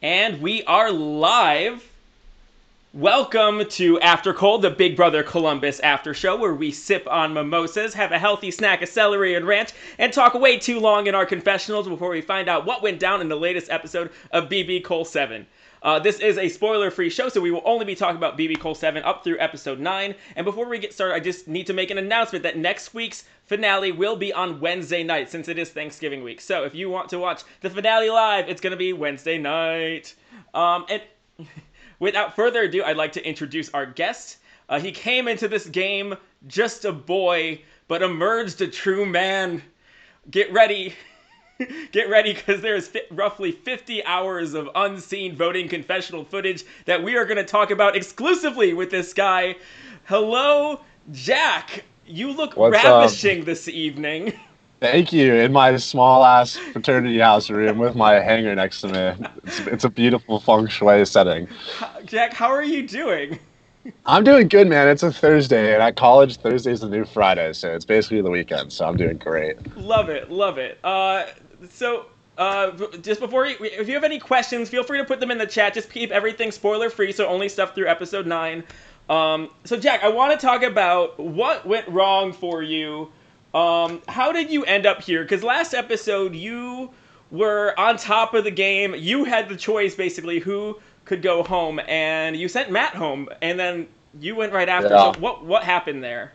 And we are live. Welcome to AfterCol, the Big Brother Columbus after show, where we sip on mimosas, have a healthy snack of celery and ranch, and talk way too long in our confessionals before we find out what went down in the latest episode of BBCOL7. This is a spoiler-free show, so we will only be talking about BBCOL7 up through episode 9. And before we get started, I just need to make an announcement that next week's finale will be on Wednesday night, since it is Thanksgiving week. So if you want to watch the finale live, it's going to be Wednesday night. And without further ado, I'd like to introduce our guest. He came into this game just a boy, but emerged a true man. Get ready. Get ready, because there's roughly 50 hours of unseen voting confessional footage that we are going to talk about exclusively with this guy. Hello, Jack. You look What's ravishing up? this evening. Thank you. In my small ass fraternity house room with my hanger next to me. It's a beautiful feng shui setting. Jack, how are you doing? I'm doing good, man. It's a Thursday, and at college, Thursday's the new Friday, so it's basically the weekend. So I'm doing great. Love it, love it. Just before if you have any questions, feel free to put them in the chat. Just keep everything spoiler free, so only stuff through episode 9. So Jack, I want to talk about what went wrong for you. How did you end up here? Because last episode you were on top of the game. You had the choice basically who could go home, and you sent Matt home, and then you went right after. So Yeah. what happened there?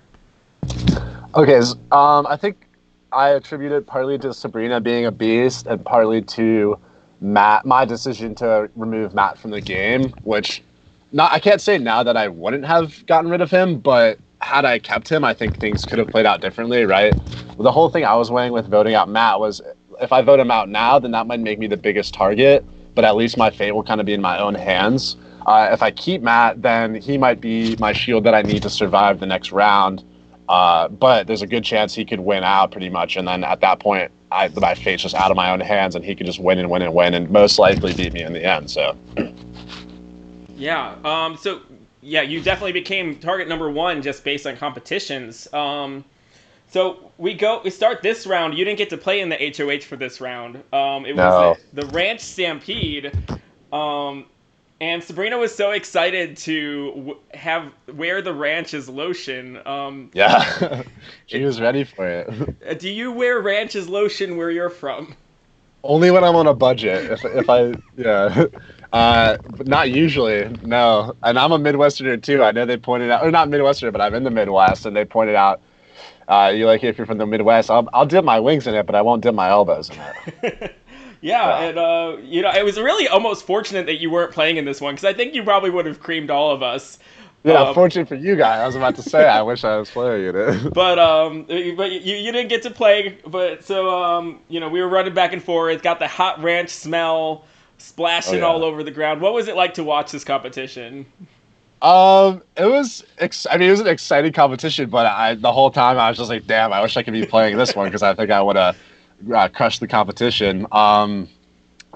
Okay. I think I attribute it partly to Sabrina being a beast, and partly to Matt, my decision to remove Matt from the game, which I can't say now that I wouldn't have gotten rid of him, but had I kept him, I think things could have played out differently, right? The whole thing I was weighing with voting out Matt was, if I vote him out now, then that might make me the biggest target, but at least my fate will kind of be in my own hands. If I keep Matt, then he might be my shield that I need to survive the next round. But there's a good chance he could win out pretty much, and then at that point, my fate's just out of my own hands, and he could just win and win and win, and most likely beat me in the end. So Yeah. Yeah, you definitely became target number one just based on competitions. So we start this round. You didn't get to play in the HOH for this round. It was no. the Ranch Stampede. And Sabrina was so excited to have wear the Ranch's lotion. Yeah, she was ready for it. Do you wear Ranch's lotion where you're from? Only when I'm on a budget. If I yeah, but not usually. No, and I'm a Midwesterner too. I know they pointed out, or not Midwesterner, but I'm in the Midwest, and they pointed out, you like it if you're from the Midwest. I'll dip my wings in it, but I won't dip my elbows in it. Yeah, Yeah. and it was really almost fortunate that you weren't playing in this one because I think you probably would have creamed all of us. Yeah, Um, fortunate for you guys. I was about to say, I wish I was playing it. but you didn't get to play. But we were running back and forth. Got the hot ranch smell Oh splashing all yeah. over the ground. What was it like to watch this competition? It was. I mean, it was an exciting competition, but the whole time I was just like, damn, I wish I could be playing this one because I think I would have crushed the competition.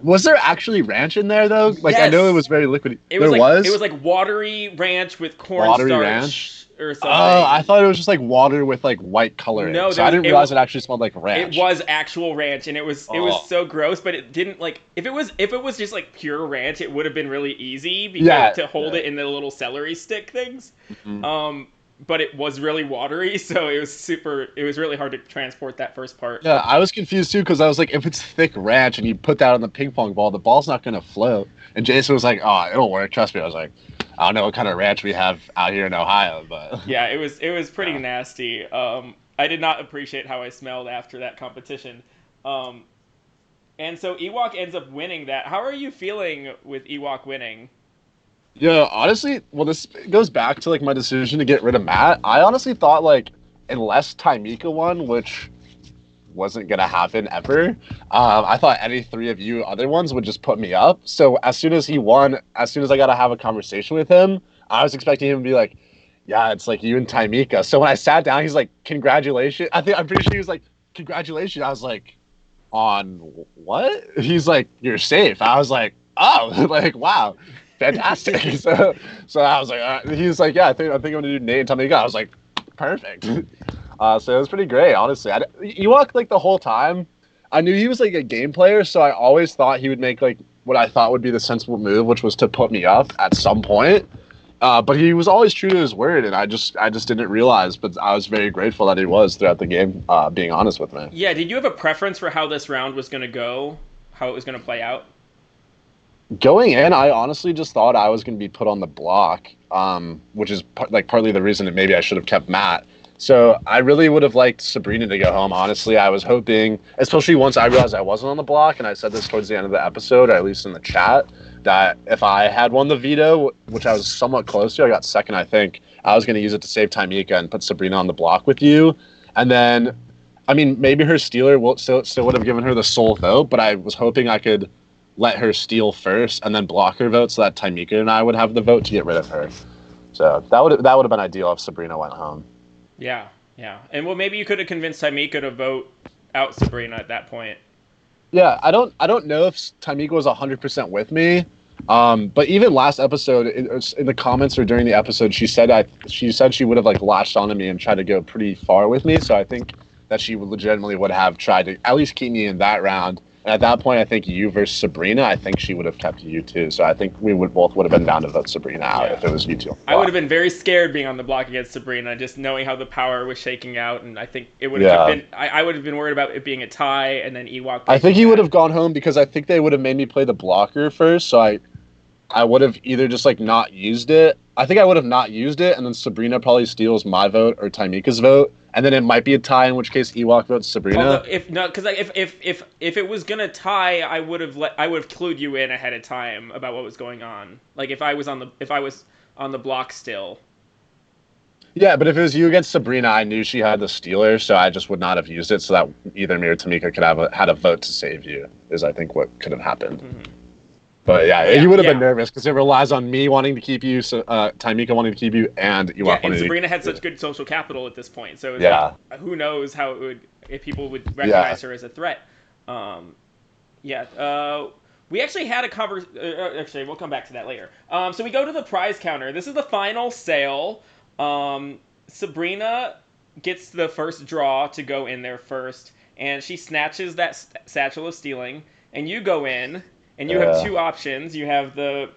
Was there actually ranch in there though? Like I know it Yes, was very liquidy. it was There like was watery ranch with watery ranch. cornstarch or Oh, I something. thought it was just like water with like white coloring. No, So I didn't it realize it actually smelled like it ranch. was actual ranch, and it was Oh, so gross, but it didn't like if it was just like pure ranch, it would have been really easy because yeah. to hold Yeah. it in the little celery stick things. Mhm. Um, but it was really watery, so it was really hard to transport that first part. Yeah, I was confused too because I was like, if it's thick ranch and you put that on the ping pong ball, the ball's not gonna float. And Jason was like, "Oh, it'll work. Trust me." I was like, "I don't know what kind of ranch we have out here in Ohio, but Yeah, it was pretty yeah." nasty. I did not appreciate how I smelled after that competition. Um, and so Ewok ends up winning that. How are you feeling with Ewok winning? Yeah, honestly, well, this goes back to like my decision to get rid of Matt. I honestly thought like unless Taimika won, which wasn't gonna happen ever, I thought any three of you other ones would just put me up. So as soon as he won, as soon as I got to have a conversation with him, I was expecting him to be like, "Yeah, it's like you and Taimika." So when I sat down, he's like, "Congratulations!" I'm pretty sure he was like, "Congratulations!" I was like, "On what?" He's like, "You're safe." I was like, "Oh, like wow." Fantastic. So I was like, he's like, yeah, I think I'm gonna do Nate and Tamika. I was like, perfect. So it was pretty great, honestly. You walk like the whole time. I knew he was like a game player, so I always thought he would make like what I thought would be the sensible move, which was to put me up at some point. But he was always true to his word, and I just didn't realize. But I was very grateful that he was throughout the game, being honest with me. Yeah, did you have a preference for how this round was going to go, how it was going to play out? Going in, I honestly just thought I was going to be put on the block, which is partly the reason that maybe I should have kept Matt. So I really would have liked Sabrina to go home. Honestly, I was hoping, especially once I realized I wasn't on the block, and I said this towards the end of the episode, or at least in the chat, that if I had won the veto, which I was somewhat close to, I got second, I think, I was going to use it to save Taimika and put Sabrina on the block with you. And then, I mean, maybe her stealer still would have given her the sole vote, but I was hoping I could let her steal first and then block her vote so that Taimika and I would have the vote to get rid of her. So that would have been ideal if Sabrina went home. Yeah. And well, maybe you could have convinced Taimika to vote out Sabrina at that point. Yeah, I don't know if Taimika was 100% with me. But even last episode, in the comments or during the episode, she said she would have latched onto me and tried to go pretty far with me. So I think that she legitimately would have tried to at least keep me in that round. And at that point, I think you versus Sabrina, I think she would have kept you too. So I think we both would have been down to vote Sabrina out if it was you two. I would have been very scared being on the block against Sabrina, just knowing how the power was shaking out. And I think it would have been, I would have been worried about it being a tie and then Ewok. I think he would have gone home because I think they would have made me play the blocker first. So I would have either just not used it. I think I would have not used it, and then Sabrina probably steals my vote or Taimika's vote, and then it might be a tie, in which case Ewok votes Sabrina. Although if it was gonna tie, I would have clued you in ahead of time about what was going on. Like if I was on the block still. Yeah, but if it was you against Sabrina, I knew she had the stealer, so I just would not have used it, so that either me or Taimika could have had a vote to save you. Is I think what could have happened. Mm-hmm. But you would have been nervous because it relies on me wanting to keep you, Taimika wanting to keep you, and Ewok wanting to keep you. And Sabrina had such good social capital at this point, so who knows how it would, if people would recognize her as a threat. We actually had a conversation. Actually, we'll come back to that later. So we go to the prize counter. This is the final sale. Sabrina gets the first draw to go in there first, and she snatches that satchel of stealing, and you go in. And you have two options. You have the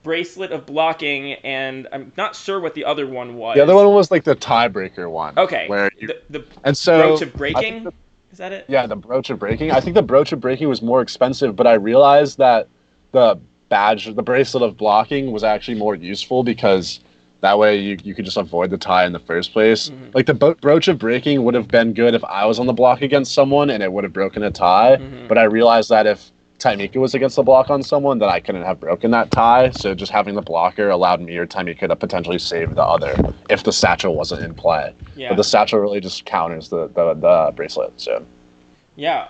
bracelet of blocking, and I'm not sure what the other one was. The other one was the tiebreaker one. Okay. Where brooch of breaking? Is that it? Yeah, the brooch of breaking. I think the brooch of breaking was more expensive, but I realized that the bracelet of blocking was actually more useful because that way you could just avoid the tie in the first place. Mm-hmm. The brooch of breaking would have been good if I was on the block against someone and it would have broken a tie, but I realized that if Taimika was against the block on someone, that I couldn't have broken that tie. So just having the blocker allowed me or Taimika to potentially save the other if the satchel wasn't in play. Yeah. But the satchel really just counters the bracelet. So. Yeah.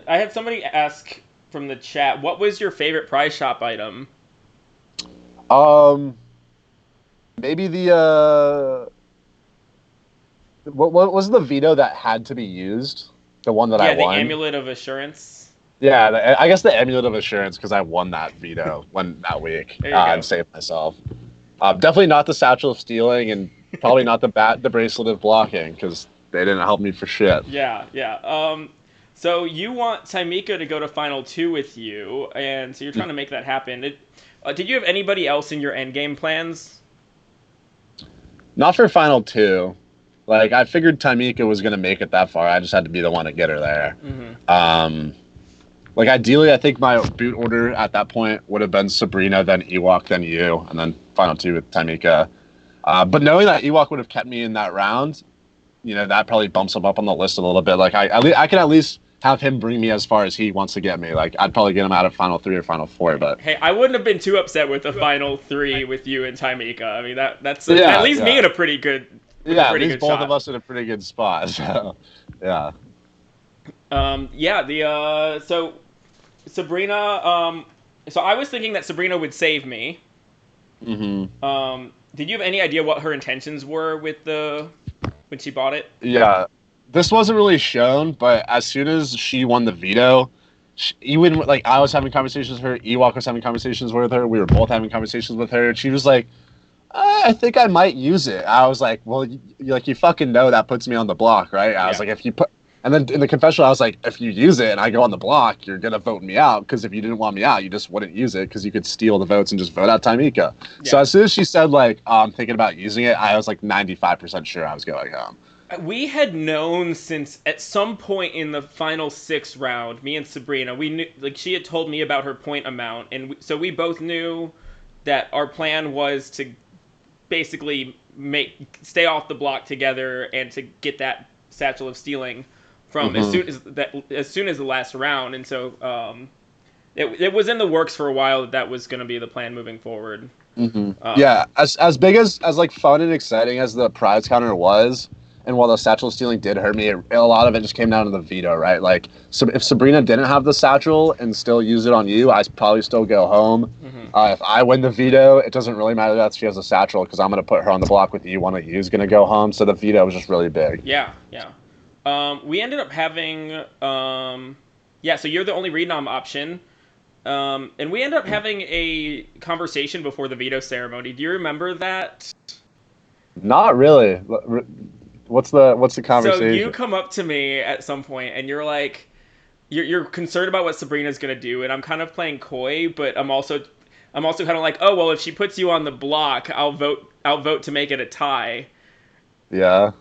I had somebody ask from the chat, what was your favorite prize shop item? Maybe the what was the veto that had to be used? The one that I won. Yeah, the Amulet of Assurance. Yeah, I guess the Amulet of Assurance because I won that veto that week and saved myself. Definitely not the Satchel of Stealing and probably not the Bracelet of Blocking because they didn't help me for shit. Yeah. So you want Taimika to go to Final 2 with you, and so you're trying to make that happen. Did you have anybody else in your endgame plans? Not for Final 2. I figured Taimika was going to make it that far. I just had to be the one to get her there. Mm-hmm. Ideally, I think my boot order at that point would have been Sabrina, then Ewok, then you, and then Final 2 with Taimika. But knowing that Ewok would have kept me in that round, that probably bumps him up on the list a little bit. I can at least have him bring me as far as he wants to get me. I'd probably get him out of Final 3 or Final 4. But hey, I wouldn't have been too upset with a Final 3 with you and Taimika. I mean, that's at least me in a pretty good. At least both of us in a pretty good spot. So, yeah. So Sabrina. So I was thinking that Sabrina would save me. Mm-hmm. Did you have any idea what her intentions were with when she bought it? Yeah, this wasn't really shown, but as soon as she won the veto, I was having conversations with her, Ewok was having conversations with her, we were both having conversations with her, and she was like, I think I might use it. I was like, well, you fucking know that puts me on the block, right? I was like, if you put And then in the confessional, I was like, if you use it and I go on the block, you're going to vote me out. Because if you didn't want me out, you just wouldn't use it because you could steal the votes and just vote out Tamika. Yeah. So as soon as she said, like, I'm thinking about using it, I was like 95% sure I was going home. We had known since at some point in the final 6 round, me and Sabrina, we knew, like, she had told me about her point amount. And so we both knew that our plan was to basically stay off the block together and to get that Satchel of Stealing from as soon as the last round. And so it was in the works for a while that was going to be the plan moving forward. Yeah, as big as like fun and exciting as the prize counter was, and while the Satchel of Stealing did hurt me, a lot of it just came down to the veto, right? Like, so if Sabrina didn't have the Satchel and still use it on you, I'd probably still go home. If I win the veto, it doesn't really matter that she has a Satchel because I'm going to put her on the block with you. One of you is going to go home. So the veto was just really big. Yeah. We ended up having, so you're the only renom option. And we ended up having a conversation before the veto ceremony. Do you remember that? Not really. What's the conversation? So you come up to me at some point and you're like, you're concerned about what Sabrina's gonna do, and I'm kind of playing coy, but I'm also kind of like, oh well, if she puts you on the block, I'll vote to make it a tie. Yeah.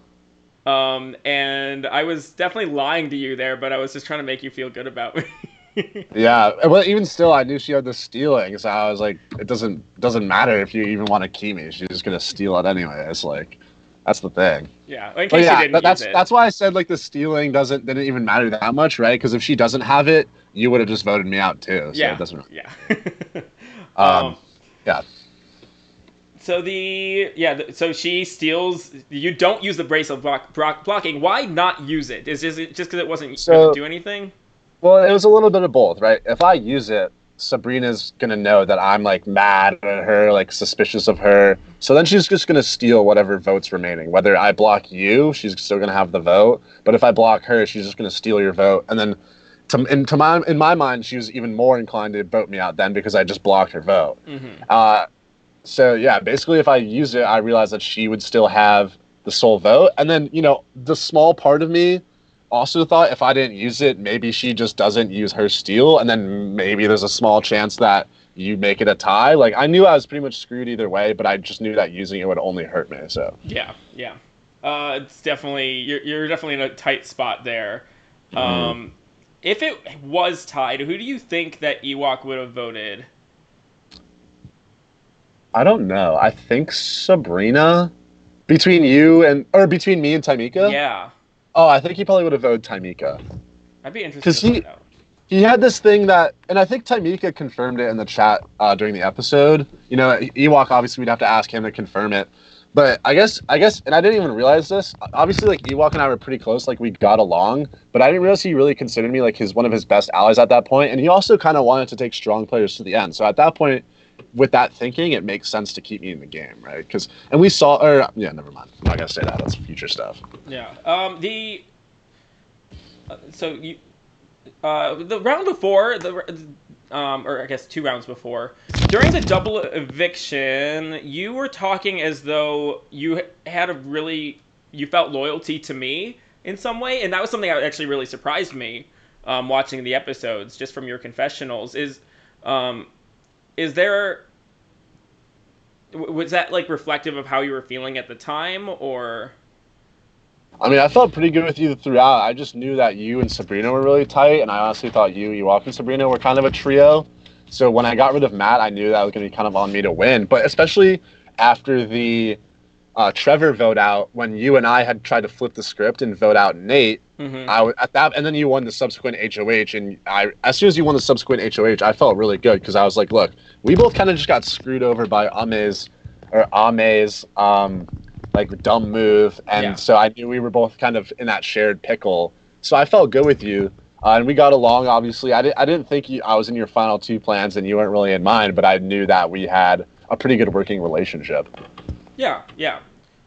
And I was definitely lying to you there, but I was just trying to make you feel good about me. Yeah, well, even still, I knew she had the stealing, so I was like, it doesn't matter if you even want to key me. She's just gonna steal it anyway. It's like, that's the thing. Yeah, in case you didn't use it. That's why I said like the stealing didn't even matter that much, right? Because if she doesn't have it, you would have just voted me out too. So it doesn't really. Yeah. Yeah. So so she steals. You don't use the bracelet blocking. Why not use it? Is it just because it wasn't going to do anything? Well, it was a little bit of both, right? If I use it, Sabrina's gonna know that I'm like mad at her, like suspicious of her. So then she's just gonna steal whatever votes remaining. Whether I block you, she's still gonna have the vote. But if I block her, she's just gonna steal your vote. And then, in my mind, she was even more inclined to vote me out then because I just blocked her vote. So yeah, basically, if I use it, I realize that she would still have the sole vote. And then the small part of me also thought if I didn't use it, maybe she just doesn't use her steal, and then maybe there's a small chance that you make it a tie. Like, I knew I was pretty much screwed either way, but I just knew that using it would only hurt me. So yeah. It's definitely you're definitely in a tight spot there. If it was tied, who do you think that Ewok would have voted? I don't know. I think Sabrina, between me and Tamika. Yeah. Oh, I think he probably would have voted Tamika. I'd be interested to find out. He had this thing that, and I think Tamika confirmed it in the chat during the episode. Ewok, obviously, we'd have to ask him to confirm it. But I guess, and I didn't even realize this. Obviously, like, Ewok and I were pretty close, like, we got along. But I didn't realize he really considered me, like, one of his best allies at that point. And he also kind of wanted to take strong players to the end. So at that point, with that thinking, it makes sense to keep me in the game, right? And we saw, never mind. I'm not gonna say that. That's future stuff. Yeah. The round before or I guess 2 rounds before, during the double eviction, you were talking as though you felt loyalty to me in some way, and that was something that actually really surprised me watching the episodes just from your confessionals. Was that like reflective of how you were feeling at the time, or? I mean, I felt pretty good with you throughout. I just knew that you and Sabrina were really tight, and I honestly thought Ewok and Sabrina were kind of a trio. So when I got rid of Matt, I knew that was going to be kind of on me to win. But especially after the Trevor vote out, when you and I had tried to flip the script and vote out Nate, and then you won the subsequent HOH, and as soon as you won the subsequent HOH, I felt really good because I was like, look, we both kind of just got screwed over by Ame's like dumb move, and so I knew we were both kind of in that shared pickle. So I felt good with you, and we got along. Obviously, I didn't think I was in your final 2 plans, and you weren't really in mine, but I knew that we had a pretty good working relationship. Yeah. I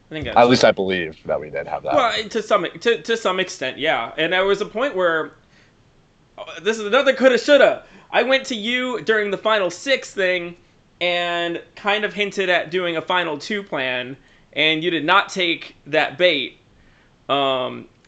think that's at least I believe that we did have that. Well, to some extent, yeah. And there was a point where this is another coulda shoulda. I went to you during the final 6 thing and kind of hinted at doing a final 2 plan, and you did not take that bait.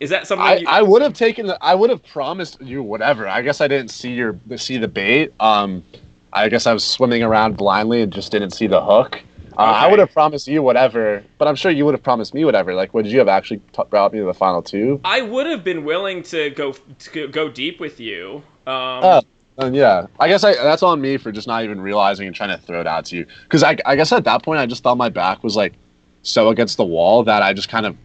Is that something you? I would have I would have promised you whatever. I guess I didn't see the bait. I guess I was swimming around blindly and just didn't see the hook. I would Okay. have promised you whatever, but I'm sure you would have promised me whatever. Like, would you have actually brought me to the final two? I would have been willing to go deep with you. Oh, then yeah. I guess that's on me for just not even realizing and trying to throw it out to you. Because I guess at that point I just thought my back was like so against the wall that I just kind of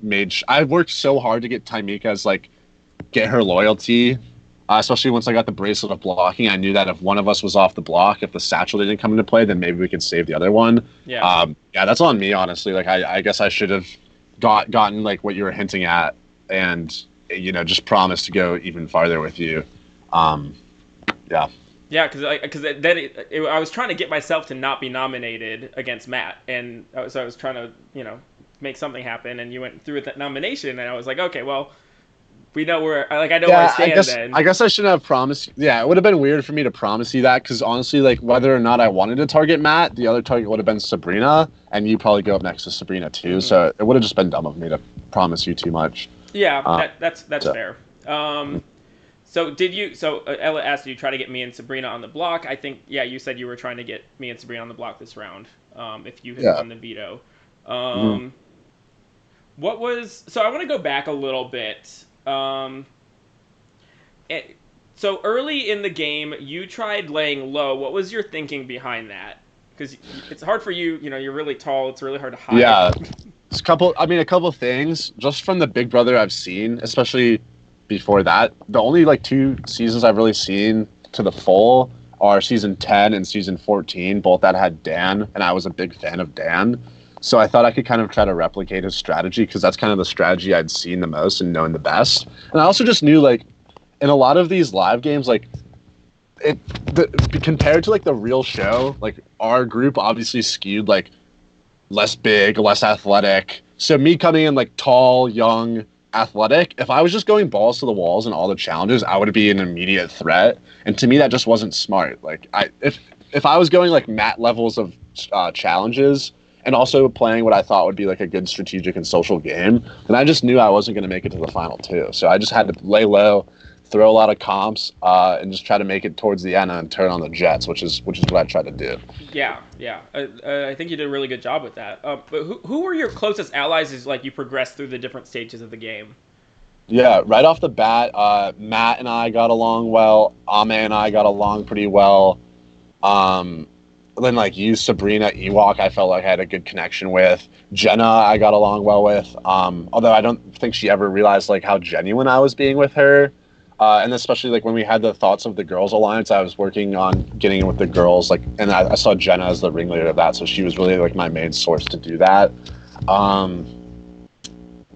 I worked so hard to get Taimika's like get her loyalty. Especially once I got the bracelet of blocking, I knew that if one of us was off the block, if the satchel didn't come into play, then maybe we could save the other one. Yeah. Yeah, that's on me, honestly. Like, I guess I should have gotten like what you were hinting at, and just promised to go even farther with you. Yeah. Yeah, because then I was trying to get myself to not be nominated against Matt, and so I was trying to make something happen, and you went through with that nomination, and I was like, okay, well, we know where I know where I stand then. I guess I shouldn't have promised. Yeah, it would have been weird for me to promise you that because honestly, like whether or not I wanted to target Matt, the other target would have been Sabrina, and you probably go up next to Sabrina too. Mm-hmm. So it would have just been dumb of me to promise you too much. Yeah, that's fair. So did you? So Ella asked, "Did you try to get me and Sabrina on the block?" I think, yeah, you said you were trying to get me and Sabrina on the block this round. If you had won the veto. Mm-hmm. What was? So I want to go back a little bit. So early in the game, you tried laying low. What was your thinking behind that? Because it's hard for you. You're really tall. It's really hard to hide. Yeah, it's a couple of things just from the Big Brother I've seen, especially before that. The only like 2 seasons I've really seen to the full are season 10 and season 14, both that had Dan, and I was a big fan of Dan. So I thought I could kind of try to replicate his strategy because that's kind of the strategy I'd seen the most and known the best. And I also just knew like in a lot of these live games, like compared to like the real show, like our group obviously skewed like less big, less athletic. So me coming in like tall, young, athletic, if I was just going balls to the walls in all the challenges, I would be an immediate threat. And to me, that just wasn't smart. Like if I was going like Matt levels of challenges and also playing what I thought would be like a good strategic and social game, then I just knew I wasn't going to make it to the final 2. So I just had to lay low, throw a lot of comps, and just try to make it towards the end and turn on the jets, which is what I tried to do. Yeah. I think you did a really good job with that. But who were your closest allies as like you progressed through the different stages of the game? Yeah, right off the bat, Matt and I got along well. Ame and I got along pretty well. Then like you, Sabrina, Ewok, I felt like I had a good connection with. Jenna, I got along well with. Although I don't think she ever realized like how genuine I was being with her. And especially like when we had the Thoughts of the Girls Alliance, I was working on getting in with the girls. Like, and I saw Jenna as the ringleader of that, so she was really like my main source to do that.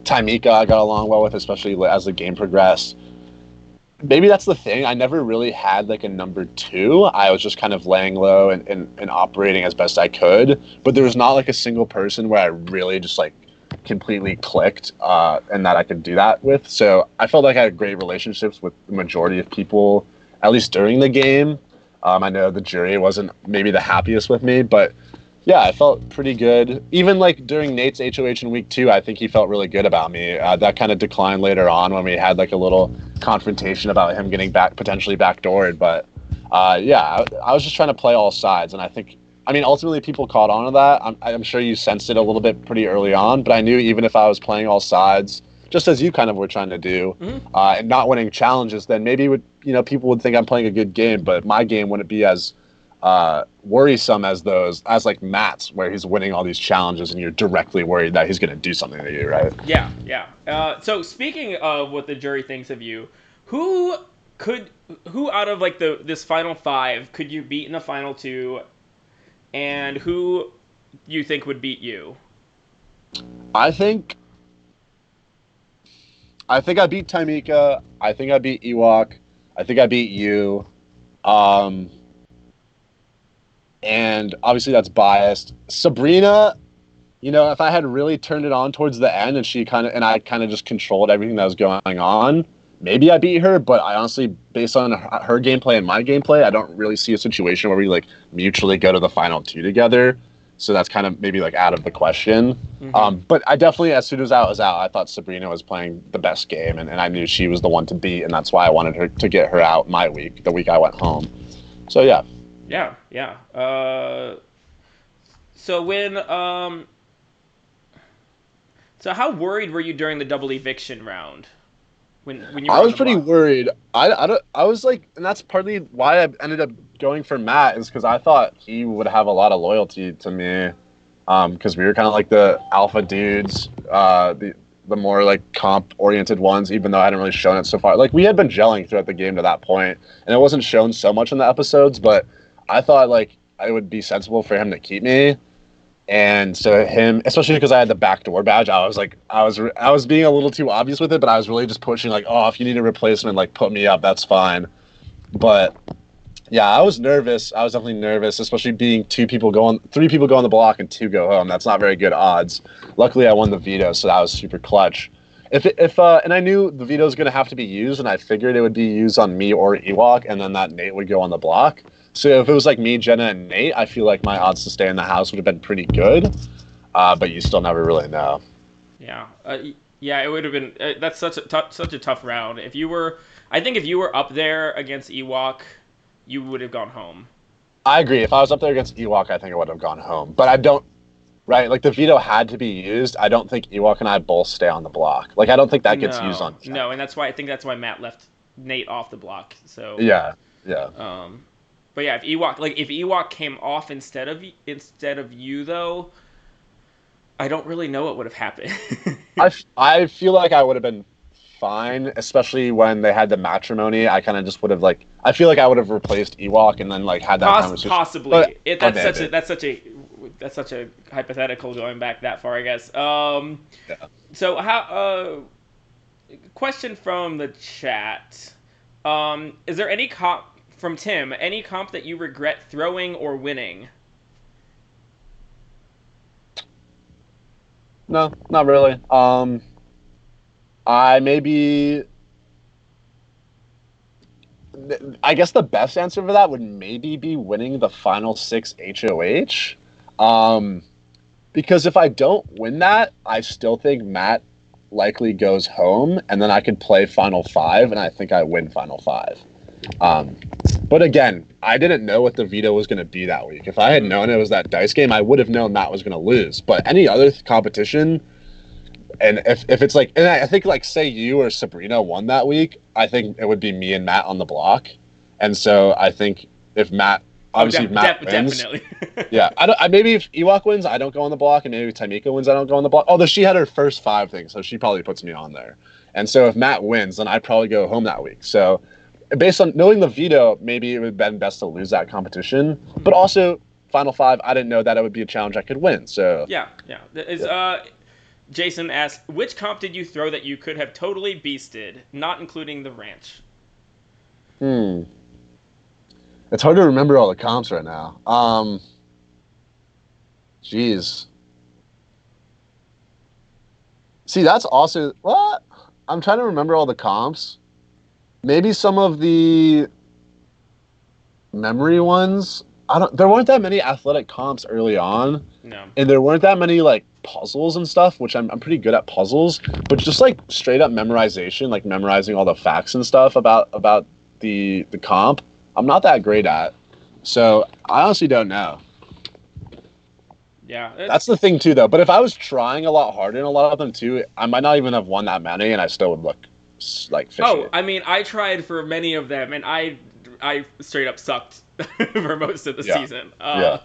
Taimika, I got along well with, especially as the game progressed. Maybe that's the thing. I never really had like a number 2. I was just kind of laying low and operating as best I could. But there was not like a single person where I really just like completely clicked and that I could do that with. So I felt like I had great relationships with the majority of people, at least during the game. I know the jury wasn't maybe the happiest with me, but yeah, I felt pretty good. Even like during Nate's HOH in week 2, I think he felt really good about me. That kind of declined later on when we had like a little confrontation about him getting potentially backdoored. But yeah, I was just trying to play all sides, and I mean, ultimately people caught on to that. I'm sure you sensed it a little bit pretty early on, but I knew even if I was playing all sides, just as you kind of were trying to do, and not winning challenges, then maybe people would think I'm playing a good game, but my game wouldn't be as worrisome as like Matt's, where he's winning all these challenges and you're directly worried that he's going to do something to you, right? Yeah. So speaking of what the jury thinks of you, who out of like this final 5 could you beat in the final 2, and who you think would beat you? I think I beat Taimika. I think I beat Ewok. I think I beat you. And obviously that's biased. Sabrina, if I had really turned it on towards the end and I kind of just controlled everything that was going on, maybe I beat her. But I honestly, based on her gameplay and my gameplay, I don't really see a situation where we like mutually go to the final 2 together. So that's kind of maybe like out of the question. Mm-hmm. But I definitely, as soon as I was out, I thought Sabrina was playing the best game, and I knew she was the one to beat, and that's why I wanted her to get her out my week, the week I went home. So yeah. Yeah, yeah. So when so how worried were you during the double eviction round when you were I on was the pretty block? worried. I was like, and that's partly why I ended up going for Matt, is because I thought he would have a lot of loyalty to me, because we were kind of like the alpha dudes, the more like comp oriented ones. Even though I hadn't really shown it so far, like we had been gelling throughout the game to that point, and it wasn't shown so much in the episodes. But I thought like it would be sensible for him to keep me. And so him, especially because I had the backdoor badge, I was like, I was being a little too obvious with it, but I was really just pushing like, oh, if you need a replacement, like put me up, that's fine. But yeah, I was nervous. I was definitely nervous, especially being 3 people go on the block and 2 go home. That's not very good odds. Luckily, I won the veto, so that was super clutch. And I knew the veto was going to have to be used, and I figured it would be used on me or Ewok, and then that Nate would go on the block. So if it was like me, Jenna, and Nate, I feel like my odds to stay in the house would have been pretty good. But you still never really know. Yeah, yeah. It would have been that's such a tough round. If you were, I think if you were up there against Ewok, you would have gone home. I agree. If I was up there against Ewok, I think I would have gone home. But I don't. Right, like the veto had to be used. I don't think Ewok and I both stay on the block. Like I don't think that gets used No, on Jenna. no, and that's why I think that's why Matt left Nate off the block. So, Yeah, yeah. um, but yeah, if Ewok came off instead of you though, I don't really know what would have happened. I feel like I would have been fine, especially when they had the matrimony. I kind of just would have like I feel like I would have replaced Ewok and then like had that conversation. But Possibly, maybe. that's such a hypothetical going back that far, I guess. Yeah. So how question from the chat. Is there any comp from Tim? Any comp that you regret throwing or winning? No, not really. I maybe I guess the best answer for that would maybe be winning the final 6 HOH. Um, because if I don't win that, I still think Matt likely goes home, and then I could play Final 5, and I think I win Final 5. Um, but again, I didn't know what the veto was going to be that week. If I had known it was that dice game, I would have known Matt was going to lose. But any other competition, and if it's like, and I think like say you or Sabrina won that week, I think it would be me and Matt on the block. And so I think if Matt, obviously if Matt wins, Definitely. yeah, maybe if Ewok wins, I don't go on the block, and maybe if Tamika wins, I don't go on the block. Although she had her first 5 things, so she probably puts me on there. And so if Matt wins, then I'd probably go home that week. So based on knowing the veto, maybe it would have been best to lose that competition. But also, Final 5, I didn't know that it would be a challenge I could win. So Yeah, yeah. Jason asked, which comp did you throw that you could have totally beasted, not including the ranch? hmm. It's hard to remember all the comps right now. Jeez. See, that's also what I'm trying to remember all the comps. Maybe some of the memory ones. I don't. There weren't that many athletic comps early on, No. and there weren't that many like puzzles and stuff, which I'm pretty good at puzzles. But just like straight up memorization, like memorizing all the facts and stuff about the comp, I'm not that great at. So I honestly don't know. Yeah. That's the thing too, though. But if I was trying a lot harder in a lot of them too, I might not even have won that many, and I still would look like fishy. Oh, I mean, I tried for many of them, and I straight up sucked for most of the Yeah, season. yeah,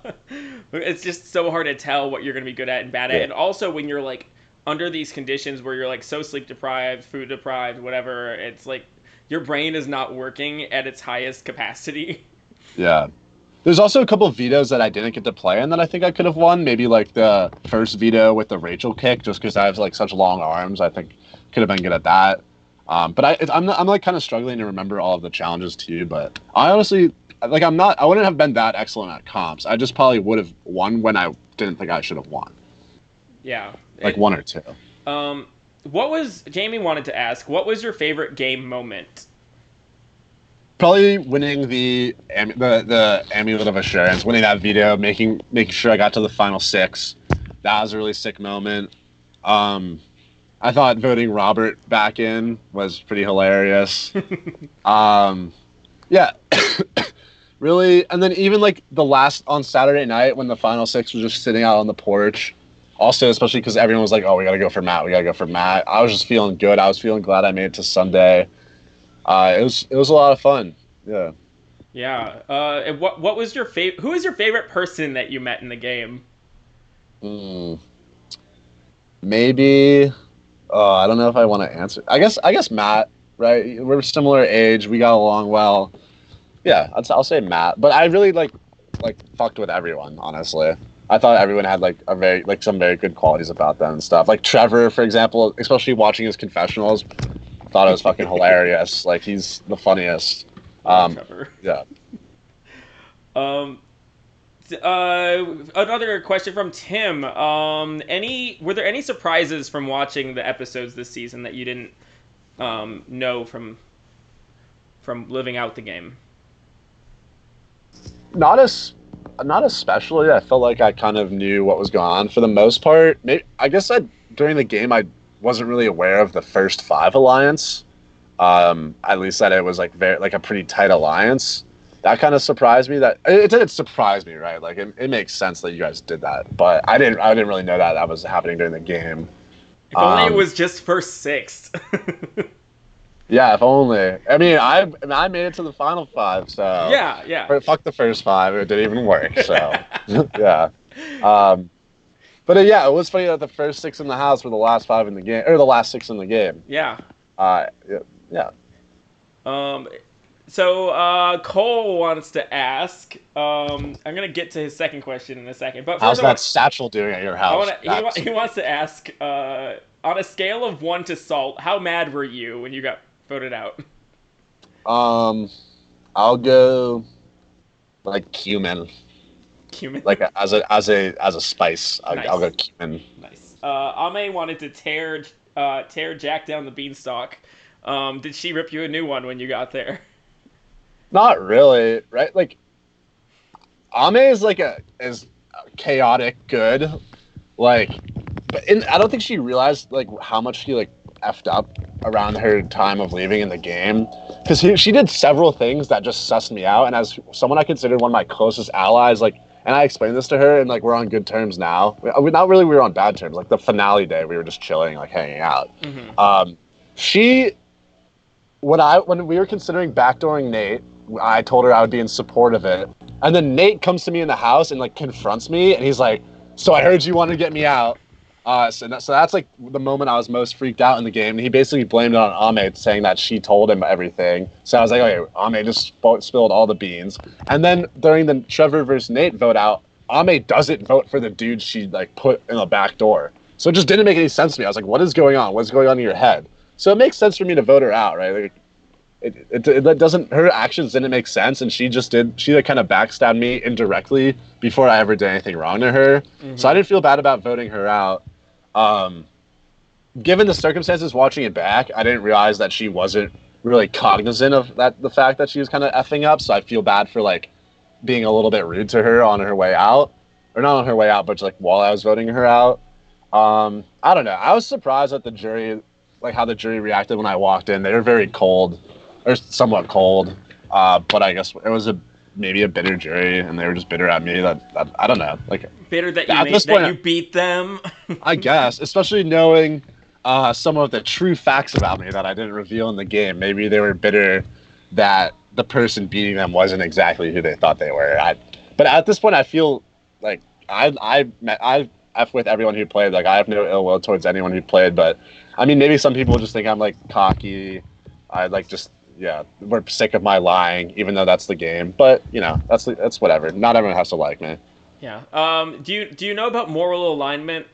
It's just so hard to tell what you're going to be good at and bad at, yeah. and also when you're like under these conditions where you're like so sleep deprived, food deprived, whatever, it's like your brain is not working at its highest capacity. Yeah. There's also a couple of vetoes that I didn't get to play in that I think I could have won. Maybe like the first veto with the Rachel kick, just because I have like such long arms. I think could have been good at that. But I'm like kind of struggling to remember all of the challenges too. But I honestly like I wouldn't have been that excellent at comps. I just probably would have won when I didn't think I should have won. Yeah. Like 1 or 2. What was Jamie wanted to ask? What was your favorite game moment? Probably winning the Amulet of Assurance, winning that veto, making sure I got to the final 6. That was a really sick moment. I thought voting Robert back in was pretty hilarious. Yeah, really. And then even like the last on Saturday night when the final 6 was just sitting out on the porch. Also, especially because everyone was like, "Oh, we gotta go for Matt. We gotta go for Matt." I was just feeling good. I was feeling glad I made it to Sunday. It was a lot of fun. Yeah. Yeah. And what was your favorite? Who was your favorite person that you met in the game? Mm, maybe. I don't know if I want to answer. I guess Matt. Right. We're similar age. We got along well. Yeah. I'll say Matt. But I really like fucked with everyone. Honestly, I thought everyone had like a very like some very good qualities about them and stuff. Like Trevor, for example, especially watching his confessionals, thought it was fucking hilarious. Like he's the funniest. Trevor. Yeah. Um, Another question from Tim. Were there any surprises from watching the episodes this season that you didn't know from living out the game? Not as not especially. I felt like I kind of knew what was going on for the most part. Maybe, I guess during the game I wasn't really aware of the first 5 alliance. At least that it was like very like a pretty tight alliance. That kind of surprised me. That it didn't surprise me, right? Like it makes sense that you guys did that, but I didn't really know that was happening during the game. If only it was just first 6. Yeah, if only. I mean, I made it to the final 5, so Yeah. fuck the first 5. It didn't even work. So yeah. But yeah, it was funny that the first 6 in the house were the last 5 in the game, or the last 6 in the game. Yeah. Yeah. So Cole wants to ask. I'm gonna get to his second question in a second, but How's first that Satchel doing at your house? he wants to ask. On a scale of 1 to salt, how mad were you when you got voted out? I'll go like cumin. Cumin. Like as a spice. Nice. I'll go cumin. Nice. Ame wanted to tear Jack down the beanstalk. Did she rip you a new one when you got there? Not really, right? Like Ame is chaotic good. Like but I don't think she realized like how much she like effed up around her time of leaving in the game, because she did several things that just sussed me out. And as someone I considered one of my closest allies, like, and I explained this to her, and like we're on good terms now. Not really, we were on bad terms. Like the finale day, we were just chilling, like hanging out. Mm-hmm. She, when we were considering backdooring Nate, I told her I would be in support of it, and then Nate comes to me in the house and like confronts me, and he's like, "So I heard you wanted to get me out." So that's like the moment I was most freaked out in the game. And he basically blamed it on Ame, saying that she told him everything. So I was like, okay, Ame just spilled all the beans. And then during the Trevor versus Nate vote out, Ame doesn't vote for the dude she like put in the back door. So it just didn't make any sense to me. I was like, what is going on? What's going on in your head? So it makes sense for me to vote her out, right? Like, it doesn't, her actions didn't make sense, and she like kind of backstabbed me indirectly before I ever did anything wrong to her. Mm-hmm. So I didn't feel bad about voting her out. Given the circumstances watching it back, I didn't realize that she wasn't really cognizant of the fact that she was kind of effing up. So I feel bad for like being a little bit rude to her on her way out, or not on her way out, but like while I was voting her out. I don't know. I was surprised at the jury, like how the jury reacted when I walked in. They were very cold, or somewhat cold. But I guess it was maybe a bitter jury, and they were just bitter at me. That I don't know, like bitter that you beat them. I guess, especially knowing some of the true facts about me that I didn't reveal in the game. Maybe they were bitter that the person beating them wasn't exactly who they thought they were. But at this point, I feel like I F with everyone who played. Like I have no ill will towards anyone who played. But I mean, maybe some people just think I'm like cocky. I like just. Yeah, we're sick of my lying, even though that's the game. But you know, that's whatever. Not everyone has to like me. Yeah. Do you know about moral alignment,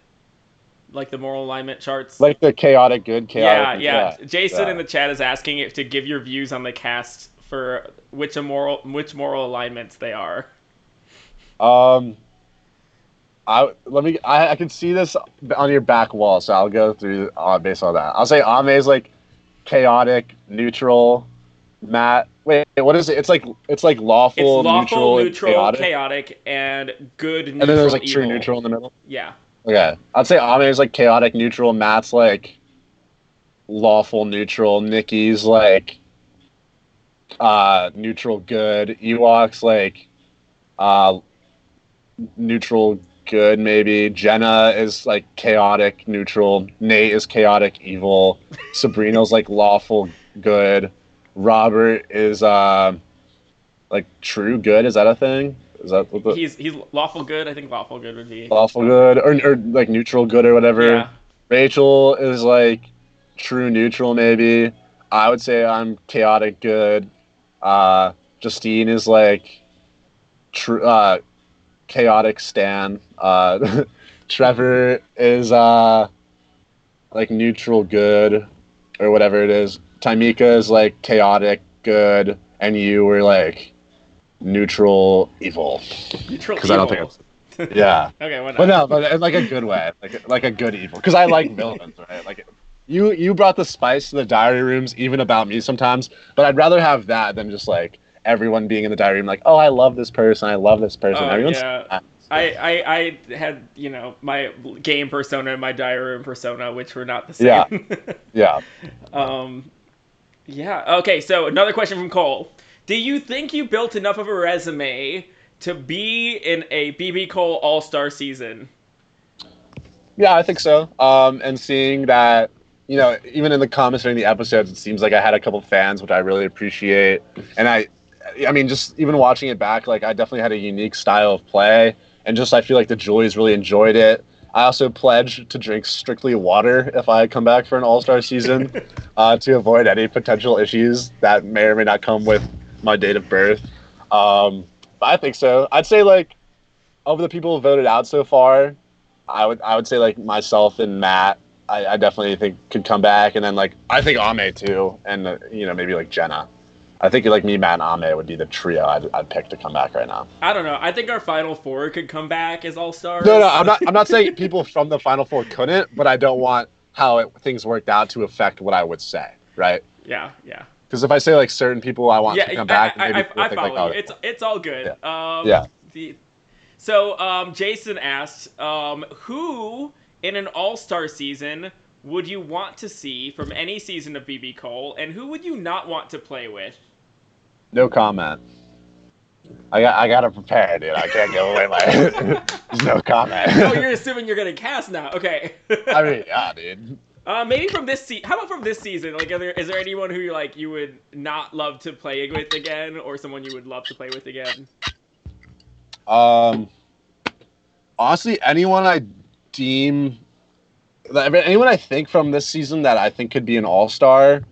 like the moral alignment charts? Like the chaotic good, chaotic. Yeah. Jason in the chat is asking if to give your views on the cast for which moral alignments they are. I can see this on your back wall, so I'll go through based on that. I'll say Ame's like chaotic, neutral. Matt, Wait, what is it? It's like It's lawful, lawful, neutral, and neutral, chaotic, chaotic, and good, and then there's neutral, like true evil. neutral in the middle. Yeah. Okay, I'd say Ame is like chaotic, neutral. Matt's like lawful, neutral. Nikki's like neutral, good. Ewok's like uh neutral, good. Maybe Jenna is like chaotic, neutral. Nate is chaotic, evil. Sabrina's like lawful, good. Robert is like true good. Is that a thing? Is that what the He's lawful good. I think lawful good would be lawful good or like neutral good or whatever? yeah. Rachel is like true neutral maybe. I would say I'm chaotic good. Justine is like true chaotic Stan. Trevor is like neutral good or whatever it is. Tamika is like chaotic good, and you were like neutral evil. Neutral Because I don't think evil. it's yeah. Okay, why not? But no, but in like a good way, like a good evil. Because I like villains, right? Like you brought the spice to the diary rooms, even about me sometimes. But I'd rather have that than just like everyone being in the diary room, like, oh, I love this person, I love this person. Everyone's Yeah. I had, my game persona and my diary room persona, which were not the yeah, same. yeah. Yeah. Okay, so another question from Cole. Do you think you built enough of a resume to be in a BB Cole All-Star season? Yeah, I think so. And seeing that, even in the comments during the episodes, it seems like I had a couple fans, which I really appreciate. And I mean, just even watching it back, like I definitely had a unique style of play, and just I feel like the Julies really enjoyed it. I also pledged to drink strictly water if I come back for an All-Star season, to avoid any potential issues that may or may not come with my date of birth. But I think so. I'd say like of the people who voted out so far, I would say like myself and Matt. I definitely think could come back, and then like I think Ame too, and maybe like Jenna. I think like me, Matt, and Ame would be the trio I'd pick to come back right now. I don't know. I think our final four could come back as No, All-Stars. no, I'm not saying people from the Final Four couldn't, but I don't want how things worked out to affect what I would say, right? Yeah, yeah. Because if I say like certain people I want Yeah, to come back, maybe people I think like, follow you. oh, It's all good. yeah, yeah. Jason asked, who in an All-Star season would you want to see from any season of BB Cole, and who would you not want to play with? No comment. I gotta prepare, dude. I can't give away my no comment. Oh, you're assuming you're gonna cast now. Okay. I mean, yeah, dude. Maybe from this How about from this season? Like, is there anyone who you would not love to play with again, or someone you would love to play with again? Honestly, anyone I think from this season that I think could be an all-star,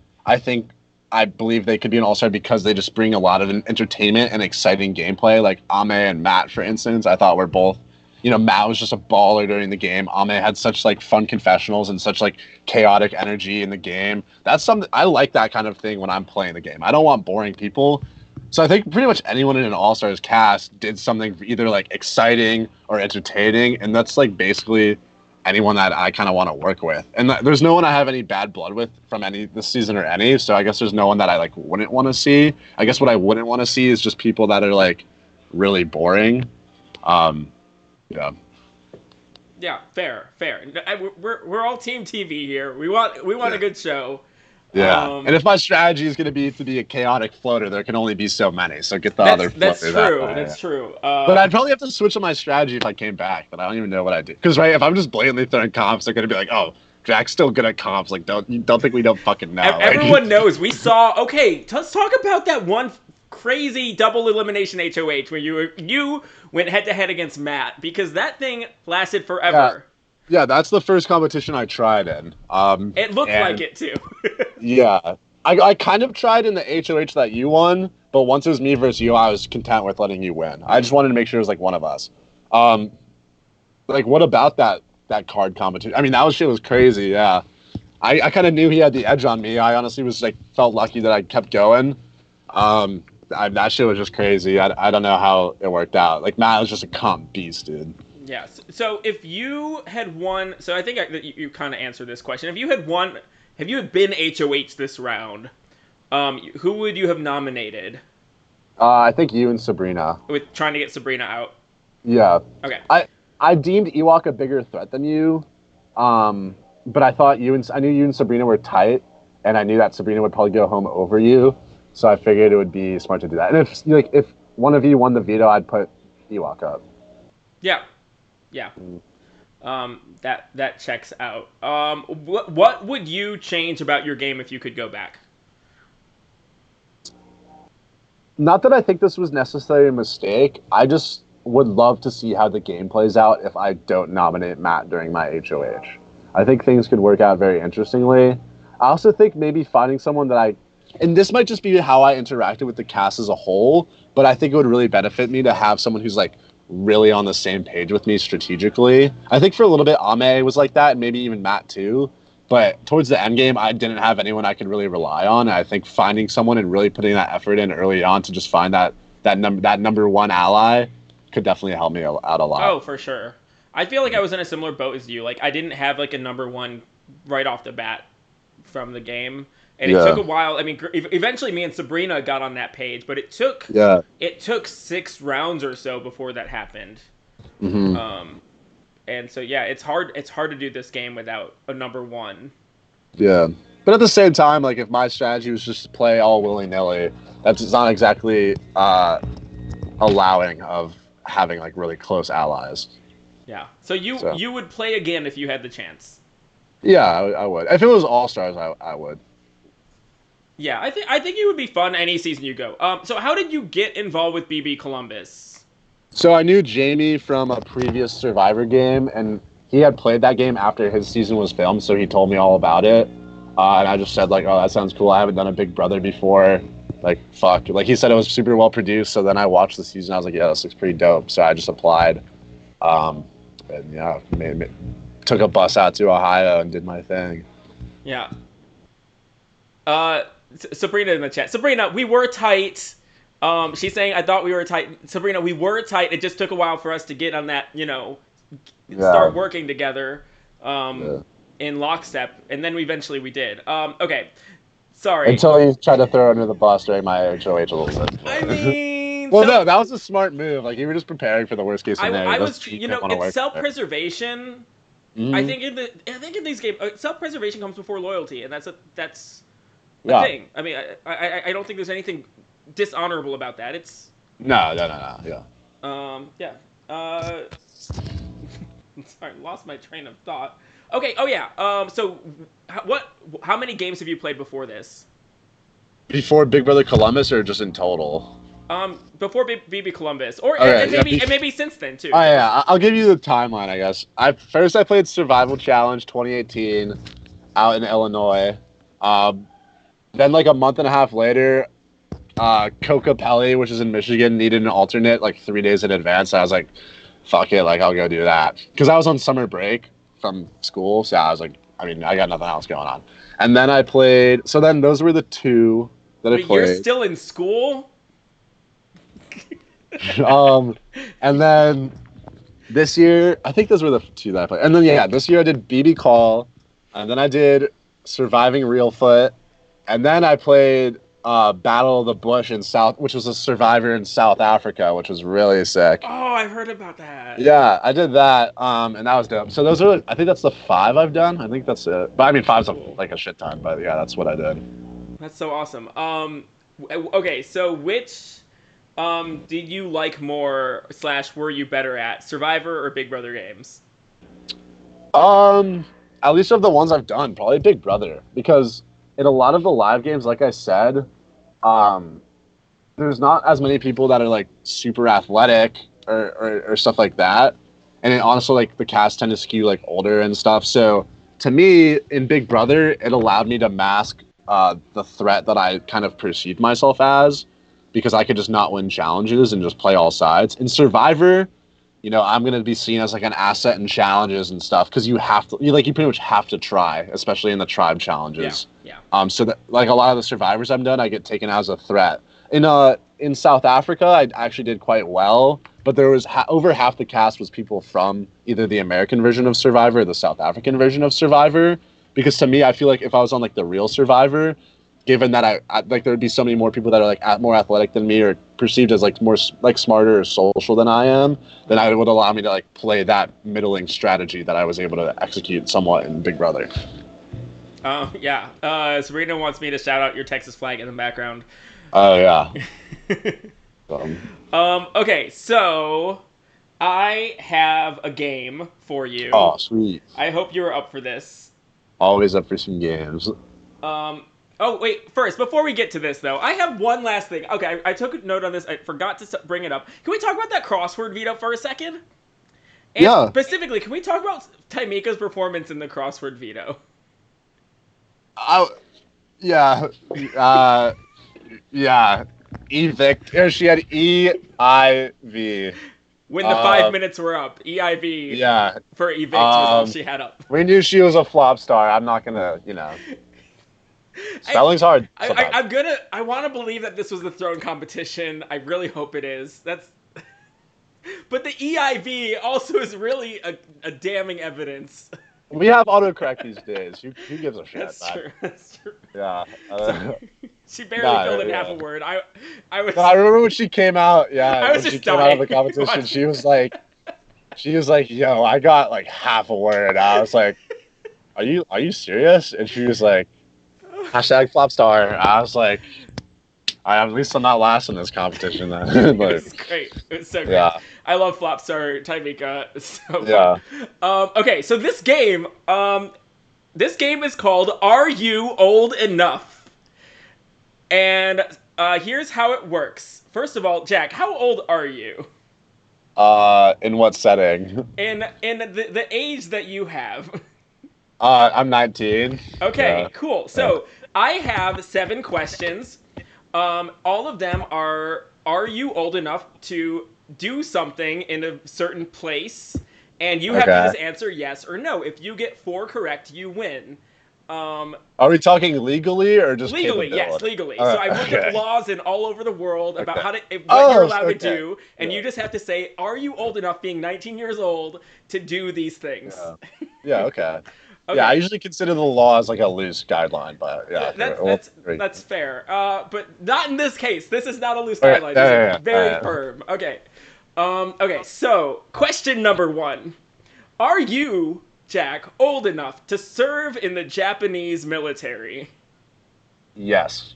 I believe they could be an all-star because they just bring a lot of entertainment and exciting gameplay. Like Ame and Matt, for instance, I thought were both. Matt was just a baller during the game. Ame had such fun confessionals and such chaotic energy in the game. That's something I like, that kind of thing when I'm playing the game. I don't want boring people. So I think pretty much anyone in an All-Stars cast did something either exciting or entertaining, and that's basically anyone that I kind of want to work with. And there's no one I have any bad blood with from any this season or any. So I guess there's no one that I wouldn't want to see. I guess what I wouldn't want to see is just people that are really boring. Yeah. Yeah, fair. We're all Team TV here. We want a good show. Yeah, and if my strategy is going to be a chaotic floater, there can only be so many. So get the other floaters. That's true. But I'd probably have to switch on my strategy if I came back. But I don't even know what I do. Because if I'm just blatantly throwing comps, they're going to be like, "Oh, Jack's still good at comps." Don't think we don't fucking know. Everyone knows. We saw. Okay, let's talk about that one crazy double elimination HOH where you went head to head against Matt, because that thing lasted forever. Yeah, that's the first competition I tried in. It looked like it too. Yeah. I kind of tried in the HOH that you won, but once it was me versus you, I was content with letting you win. I just wanted to make sure it was one of us. What about that card competition? I mean, shit was crazy, yeah. I kind of knew he had the edge on me. I honestly was felt lucky that I kept going. That shit was just crazy. I don't know how it worked out. Matt was just a comp beast, dude. Yeah. So if you had won, so I think that you kind of answered this question. If you had won, have you been HOH this round, Who would you have nominated I think you and Sabrina. with trying to get Sabrina out? Yeah. Okay. I deemed Ewok a bigger threat than you. But I knew you and Sabrina were tight, and I knew that Sabrina would probably go home over you. So I figured it would be smart to do that. And if one of you won the veto, I'd put Ewok up. Yeah. Yeah. That checks out. What would you change about your game if you could go back? Not that I think this was necessarily a mistake. I just would love to see how the game plays out if I don't nominate Matt during my HOH. I think things could work out very interestingly. I also think maybe finding someone and this might just be how I interacted with the cast as a whole, but I think it would really benefit me to have someone who's like really on the same page with me strategically. I think for a little bit, Ame was like that, and maybe even Matt too. But towards the end game, I didn't have anyone I could really rely on. And I think finding someone and really putting that effort in early on to just find that number one ally could definitely help me out a lot. Oh, for sure. I feel like I was in a similar boat as you. Like I didn't have like a number one right off the bat from the game, and it took a while. I mean, eventually me and Sabrina got on that page, but it took 6 rounds or so before that happened. Mm-hmm. And so yeah, it's hard to do this game without a number one. Yeah. But at the same time, like if my strategy was just to play all willy-nilly, that's not exactly allowing of having like really close allies. Yeah. So you would play again if you had the chance. Yeah, I would. If it was All Stars, I would. Yeah, I think it would be fun any season you go. So how did you get involved with BB Columbus? So I knew Jamie from a previous Survivor game, and he had played that game after his season was filmed, so he told me all about it. And I just said, like, oh, that sounds cool. I haven't done a Big Brother before. Like, fuck. Like, he said it was super well produced, so then I watched the season. I was like, yeah, this looks pretty dope. So I just applied. And, yeah, took a bus out to Ohio and did my thing. Yeah. Sabrina in the chat. Sabrina, we were tight. She's saying, I thought we were tight. Sabrina, we were tight. It just took a while for us to get on that, start working together in lockstep. And then eventually we did. Okay. Sorry. Until you tried to throw under the bus during my HOH a little bit. I mean... well, no, that was a smart move. Like, you were just preparing for the worst case scenario. I was, it's self-preservation. Mm-hmm. I think in these games, self-preservation comes before loyalty, and that's a thing. I mean, I don't think there's anything dishonorable about that. It's no, yeah. Sorry, lost my train of thought. Okay. Oh yeah. So, how many games have you played before this? Before Big Brother Columbus, or just in total? Before BB Columbus, and maybe since then too. Oh yeah, I'll give you the timeline. I guess I played Survival Challenge 2018 out in Illinois. Then like a month and a half later, Kokapelli, which is in Michigan, needed an alternate like 3 days in advance. So I was like, fuck it, like I'll go do that because I was on summer break from school. So I was like, I mean, I got nothing else going on. And then I played. So then those were the two that I played. You're still in school. And then this year, I think those were the two that I played. And then this year I did BBCOL, and then I did Surviving Reelfoot, and then I played Battle of the Bush which was a Survivor in South Africa, which was really sick. Oh, I heard about that. Yeah, I did that, and that was dope. So those are, I think that's the 5 I've done. I think that's it. But I mean, 5's like a shit ton. But yeah, that's what I did. That's so awesome. Okay, so which did you like more / were you better at, Survivor or Big Brother games? At least of the ones I've done, probably Big Brother, because in a lot of the live games, like I said, there's not as many people that are like super athletic or stuff like that, and it honestly, like, the cast tend to skew like older and stuff. So to me, in Big Brother, it allowed me to mask the threat that I kind of perceived myself as, because I could just not win challenges and just play all sides. In Survivor, I'm going to be seen as like an asset in challenges and stuff, because you pretty much have to try, especially in the tribe challenges. Yeah. So that, like, a lot of the Survivors I've done, I get taken as a threat. In South Africa, I actually did quite well, but there was over half the cast was people from either the American version of Survivor or the South African version of Survivor, because to me, I feel like if I was on like the real Survivor, given that I like there would be so many more people that are like more athletic than me or perceived as like more like smarter or social than I am, then it would allow me to like play that middling strategy that I was able to execute somewhat in Big Brother. Yeah. Serena wants me to shout out your Texas flag in the background. Oh yeah. Okay, so I have a game for you. Oh sweet. I hope you're up for this. Always up for some games. Oh, wait, first, before we get to this, though, I have one last thing. Okay, I took a note on this. I forgot to bring it up. Can we talk about that crossword veto for a second? And yeah. specifically, can we talk about Taimika's performance in the crossword veto? Yeah. Yeah. Evict. She had EIV. When the 5 minutes were up, EIV yeah. for evict was all she had up. We knew she was a flop star. I'm not gonna, spelling's hard. I want to believe that this was the throne competition. I really hope it is. But the EIV also is really a damning evidence. We have autocorrect these days. Who gives a shit? That's true. That's true. Yeah. She barely filled in half a word. I remember when she came out. Yeah. When she came out of the competition, she was like, "Yo, I got like half a word." I was like, "Are you serious?" And she was like, #flopstar. I was like, at least I'm not last in this competition then. Like, it's great. It's so great. Yeah. I love Flopstar Taimika. It's so fun. Yeah. Okay, so this game is called Are You Old Enough? And here's how it works. First of all, Jack, how old are you? In what setting? In the age that you have. I'm 19. Okay, yeah. cool. So I have 7 questions. All of them are you old enough to do something in a certain place? And you have to just answer yes or no. If you get 4 correct, you win. Are we talking legally or just legally? Yes, legally. So I looked up laws in all over the world about what you're allowed to do, and you just have to say, are you old enough, being 19 years old, to do these things? Yeah, okay. Okay. Yeah, I usually consider the law as like a loose guideline, but yeah. That's fair. But not in this case. This is not a loose guideline. This is very firm. Okay. Okay, so question number 1. Are you, Jack, old enough to serve in the Japanese military? Yes.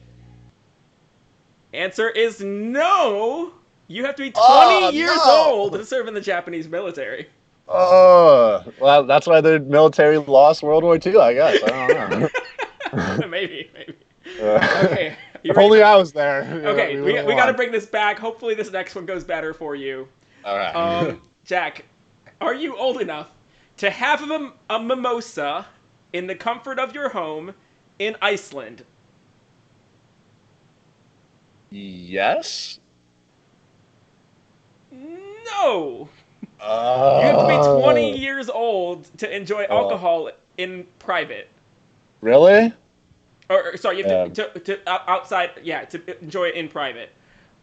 Answer is no. You have to be 20 years old to serve in the Japanese military. Oh, well, that's why the military lost World War II, I guess. I don't know. maybe. Okay. If only I was there. Okay, we got to bring this back. Hopefully this next one goes better for you. All right. Jack, are you old enough to have a mimosa in the comfort of your home in Iceland? Yes. No. You have to be 20 years old to enjoy alcohol in private. Really? Or sorry, you have to outside. Yeah, to enjoy it in private.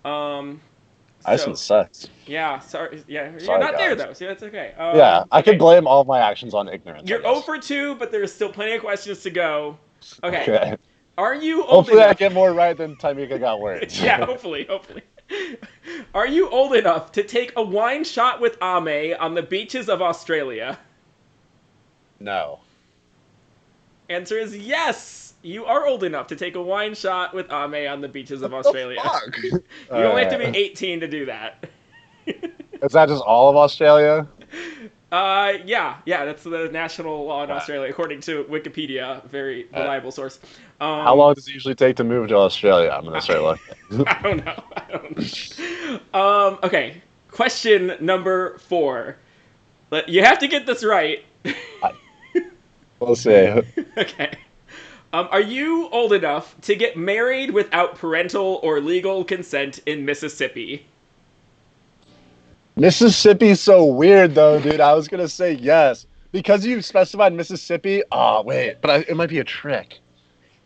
Iceland sucks. Yeah, sorry. Yeah, you're not there though, so that's okay. Yeah, I can blame all of my actions on ignorance. You're 0 for 2, but there's still plenty of questions to go. Okay. Are you old Hopefully enough? I get more right than Taimika got words. Yeah, hopefully. Are you old enough to take a wine shot with Ame on the beaches of Australia? No. Answer is yes. You are old enough to take a wine shot with Ame on the beaches of Australia. Fuck? You only have to be 18 to do that. Is that just all of Australia? Yeah, that's the national law in Australia, according to Wikipedia, very reliable source. How long does it usually take to move to Australia? I'm gonna say like. I don't know. Okay, question number 4. You have to get this right. We'll see. Okay. Are you old enough to get married without parental or legal consent in Mississippi? Mississippi's so weird, though, dude. I was gonna say yes because you specified Mississippi. Oh wait, but it might be a trick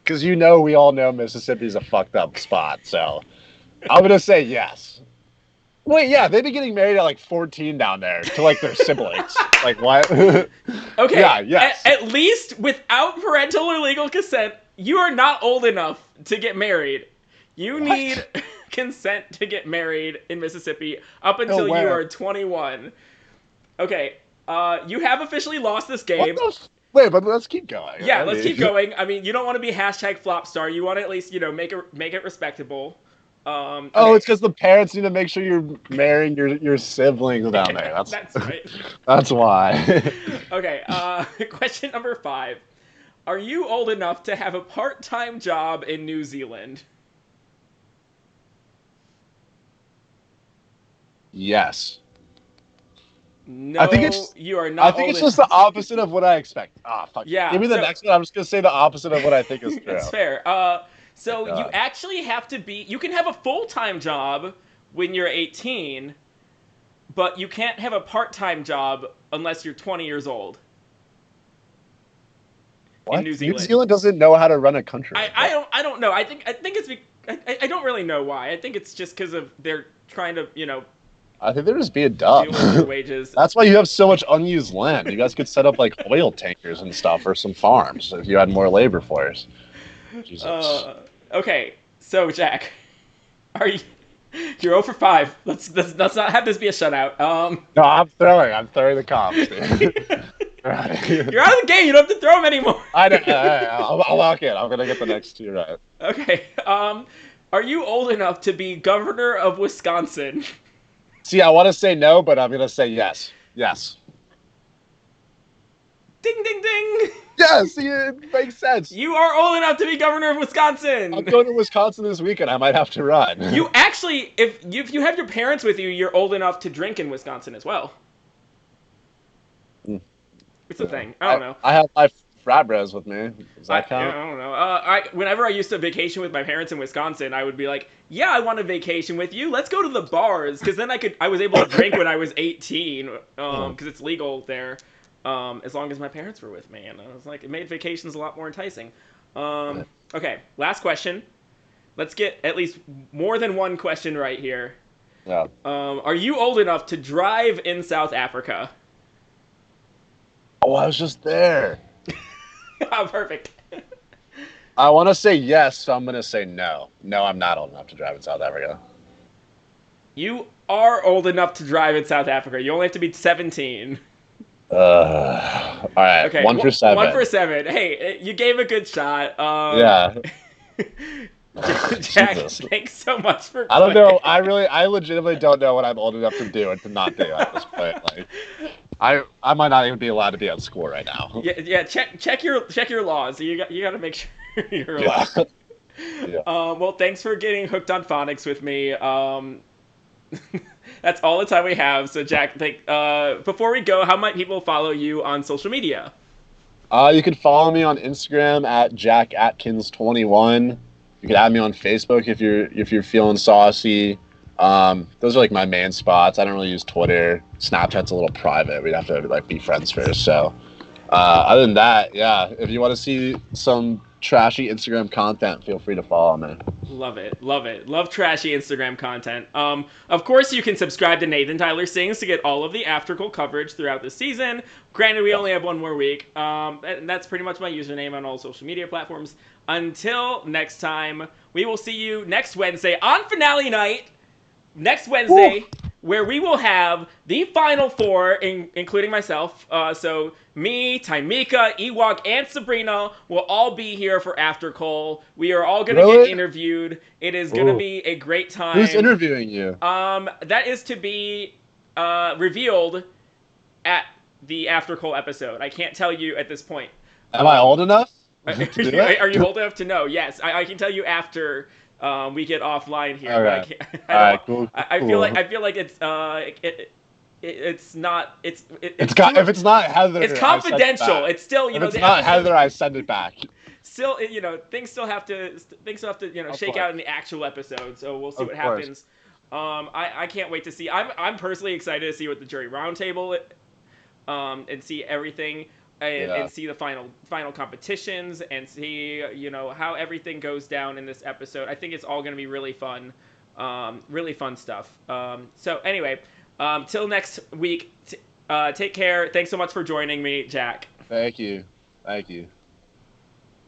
because we all know Mississippi's a fucked up spot. So I'm gonna say yes. Wait, yeah, they've been getting married at like 14 down there to like their siblings. Like what? Okay. Yeah, yes. At least without parental or legal consent, you are not old enough to get married. You need What? consent to get married in Mississippi up No, until you where? are 21. Okay, you have officially lost this What game. the? Wait, but let's keep going. Yeah, I let's mean, keep going. I mean, you don't want to be hashtag flop star. You want to at least, make it respectable. oh, Okay. it's because the parents need to make sure you're marrying your siblings down there. That's right. That's why. Okay, question number 5. Are you old enough to have a part-time job in New Zealand? Yes. I think No, it's you are I not think old it's enough. just the opposite of what I expect. Ah, fuck. Yeah, Give me the so next one. I'm just gonna say the opposite of what I think is that's true. fair. My So you God. actually have to be. You can have a full-time job when you're 18, but you can't have a part-time job unless you're 20 years old in What? New New Zealand. Zealand doesn't know how to run a country. What? I don't know. I think it's I don't really know why. I think it's just because of they're trying to I think they're just being dumb. deal with their wages. That's why you have so much unused land. You guys could set up like oil tankers and stuff or some farms if you had more labor force. Jesus. Uh, okay, so Jack, are you? You're 0 for 5. Let's not have this be a shutout. No, I'm throwing. I'm throwing the comps, dude. You're out of the game. You don't have to throw them anymore. I know. I'll lock in. I'm gonna get the next two right. Okay. Are you old enough to be governor of Wisconsin? See, I want to say no, but I'm gonna say yes. Yes. Ding ding ding. Yes. See, it makes sense. You are old enough to be governor of I'm Wisconsin. going to Wisconsin this weekend. I might have to run. You actually, if you have your parents with you, you're old enough to drink in Wisconsin as well. It's a thing. I don't know. I have my frat bros with me. Does that I count? don't know. Whenever I used to vacation with my parents in Wisconsin, I would be like, "Yeah, I want a vacation with you. Let's go to the bars." Because then I was able to drink when I was 18, because it's legal there, as long as my parents were with me, and I was like, it made vacations a lot more enticing. Okay, last question. Let's get at least more than one question right here. Yeah. Are you old enough to drive in South Africa? Oh, I was just there. Oh, perfect. I want to say yes, so I'm gonna say no. No, I'm not old enough to drive in South Africa. You are old enough to drive in South Africa. You only have to be 17. All right, Okay, 1 for 7. 1 for 7. Hey, you gave a good shot. Yeah. Jack, Jesus. thanks so much for I don't playing. know. I legitimately don't know what I'm old enough to do and to not do at this point. Like, I might not even be allowed to be at school right now. Yeah. Check your laws. You got to make sure you're Yeah. allowed. Yeah. Well, thanks for getting hooked on phonics with me. That's all the time we have. So, Jack, before we go, how might people follow you on social media? You can follow me on Instagram at JackAtkins21. You can add me on Facebook if you're feeling saucy. Those are like my main spots. I don't really use Twitter. Snapchat's a little private. We'd have to like be friends first. So, other than that, yeah. If you want to see some trashy Instagram content, feel free to follow me. Love it. Love trashy Instagram content. Of course, you can subscribe to Nathan Tyler Sings to get all of the AfterCol coverage throughout the season. Granted, we only have one more week. And that's pretty much my username on all social media platforms. Until next time, we will see you next Wednesday on finale night. Next Wednesday, where we will have the final four, including myself. So me, Taimika, Ewok, and Sabrina will all be here for AfterCol. We are all gonna get interviewed. It is gonna be a great time. Who's interviewing you? That is to be revealed at the AfterCol episode. I can't tell you at this point. Am I old enough Are to do it? you old enough to know? Yes, I can tell you after we get offline here. All But right. I can't. Cool. I feel like it's it's not it's if it's not Heather, it's confidential. It's still if it's not Heather, I send it back. Still, things still have to shake out in the actual episode. So we'll see what happens. I can't wait to see. I'm personally excited to see what the jury roundtable and see everything. And see the final competitions and see how everything goes down in this episode. I think it's all going to be really fun stuff. So anyway, till next week, take care. Thanks so much for joining me, Jack. Thank you.